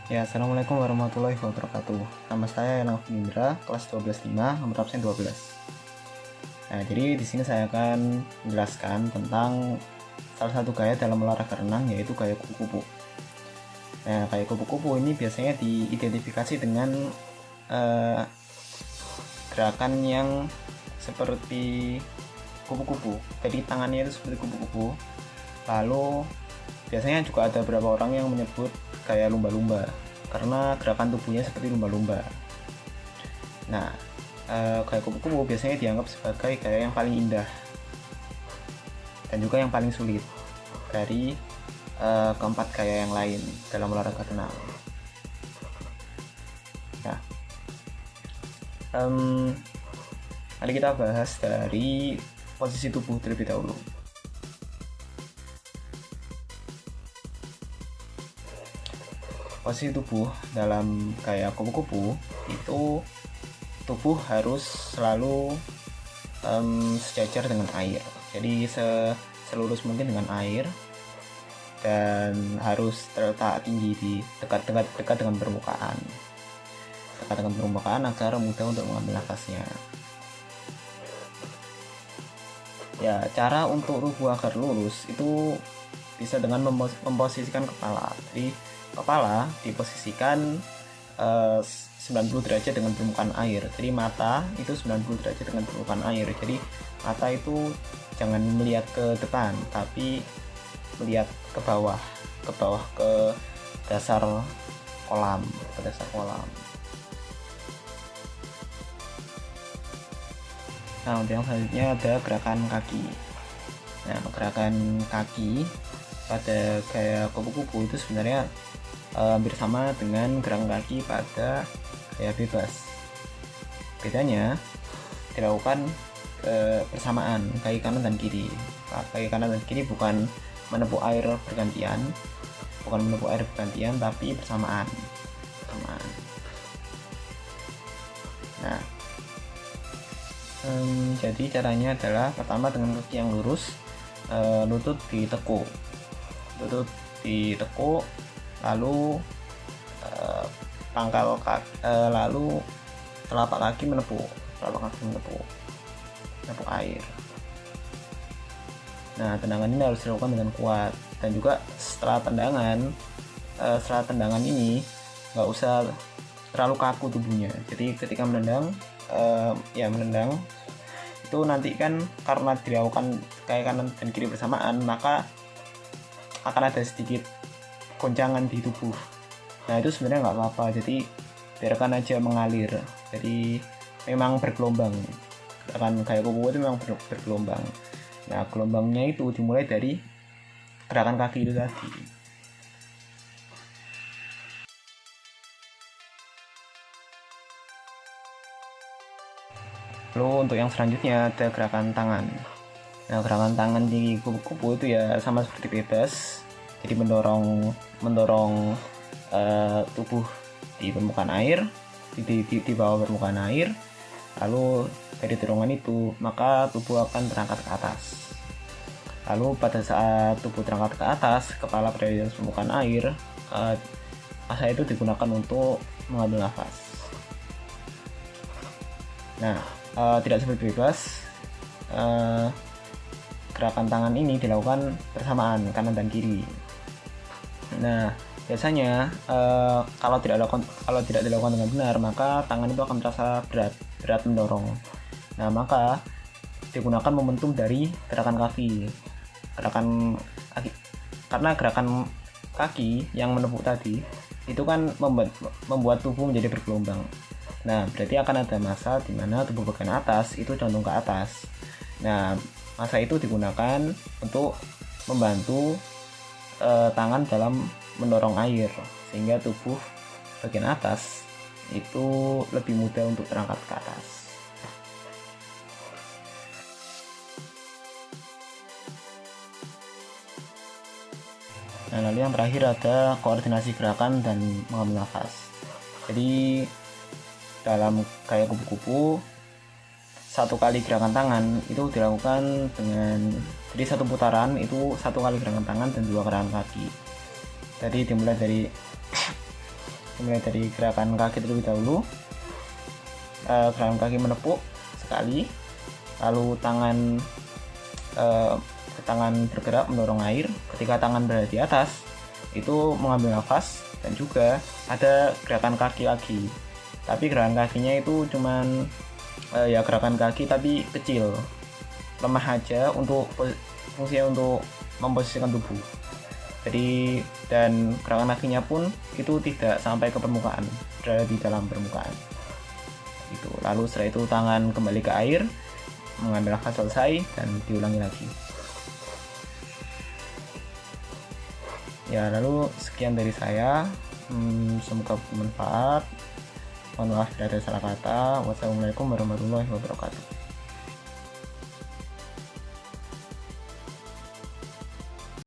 Ya, Assalamualaikum warahmatullahi wabarakatuh. Nama saya Nova Indra, kelas 12.5, nomor absen 12. Nah, jadi di sini saya akan menjelaskan tentang salah satu gaya dalam olahraga renang, yaitu gaya kupu-kupu. Nah, gaya kupu-kupu ini biasanya diidentifikasi dengan eh, gerakan yang seperti kupu-kupu. Jadi tangannya itu seperti kupu-kupu. Lalu biasanya juga ada beberapa orang yang menyebut gaya lumba-lumba karena gerakan tubuhnya seperti lumba-lumba. Nah, gaya kupu-kupu biasanya dianggap sebagai gaya yang paling indah dan juga yang paling sulit dari keempat gaya yang lain dalam olahraga renang. Nah, mari kita bahas dari posisi tubuh terlebih dahulu. Posisi tubuh dalam gaya kupu-kupu itu tubuh harus selalu sejajar dengan air. Jadi selurus mungkin dengan air dan harus terletak tinggi di dekat dengan permukaan. Dekat dengan permukaan agar mudah untuk mengambil nafasnya. Ya, cara untuk tubuh agar lurus itu bisa dengan memposisikan kepala. Jadi kepala diposisikan 90 derajat dengan permukaan air. Jadi mata itu 90 derajat dengan permukaan air. Jadi mata itu jangan melihat ke depan, tapi melihat ke bawah ke dasar kolam, Nah, untuk yang selanjutnya ada gerakan kaki. Nah, gerakan kaki pada gaya kupu-kupu itu sebenarnya hampir sama dengan gerakan kaki pada gaya bebas. Bedanya dilakukan bersamaan, kaki kanan dan kiri. Kaki kanan dan kiri bukan menempuh air bergantian, tapi bersamaan. Nah, jadi caranya adalah pertama dengan kaki yang lurus, lutut ditekuk, lalu lalu telapak kaki menepuk air. Nah, tendangan ini harus dilakukan dengan kuat, dan juga setelah tendangan ini nggak usah terlalu kaku tubuhnya. Jadi ketika menendang itu nanti kan karena dilakukan kaki kanan dan kiri bersamaan, maka akan ada sedikit goncangan di tubuh. Nah, itu sebenarnya nggak apa-apa, jadi biarkan aja mengalir. Jadi memang bergelombang, gerakan kayak kupu-kupu itu memang bergelombang. Nah, gelombangnya itu dimulai dari gerakan kaki itu tadi. Lalu untuk yang selanjutnya ada gerakan tangan. Nah, gerakan tangan di kupu-kupu itu ya sama seperti bebas. Jadi mendorong tubuh di permukaan air, di bawah permukaan air. Lalu dari dorongan itu maka tubuh akan berangkat ke atas. Lalu pada saat tubuh terangkat ke atas, kepala berada di atas permukaan air, masa itu digunakan untuk mengambil nafas. Nah, tidak seperti bebas, gerakan tangan ini dilakukan bersamaan kanan dan kiri. Nah, biasanya kalau tidak dilakukan dengan benar, maka tangan itu akan terasa berat mendorong. Nah, maka digunakan momentum dari gerakan kaki. Karena gerakan kaki yang menepuk tadi itu kan membuat tubuh menjadi bergelombang. Nah, berarti akan ada masa di mana tubuh bagian atas itu condong ke atas. Nah, masa itu digunakan untuk membantu tangan dalam mendorong air, sehingga tubuh bagian atas itu lebih mudah untuk terangkat ke atas. Nah, lalu yang terakhir ada koordinasi gerakan dan mengambil nafas. Jadi dalam gaya kupu-kupu, satu kali gerakan tangan itu dilakukan jadi satu putaran itu satu kali gerakan tangan dan 2 gerakan kaki. Jadi dimulai dari Dimulai dari gerakan kaki terlebih dahulu. Gerakan kaki menepuk sekali, lalu tangan bergerak mendorong air. Ketika tangan berada di atas, itu mengambil nafas, dan juga ada gerakan kaki lagi. Tapi gerakan kakinya itu cuman ya gerakan kaki tapi kecil, lemah aja untuk fungsinya untuk memposisikan tubuh. Jadi dan gerakan kakinya pun itu tidak sampai ke permukaan, berada di dalam permukaan. Itu. Lalu setelah itu tangan kembali ke air, mengambil nafas selesai, dan diulangi lagi. Ya, lalu sekian dari saya. Semoga bermanfaat. Mohon maaf bila ada salah kata. Wassalamualaikum warahmatullahi wabarakatuh.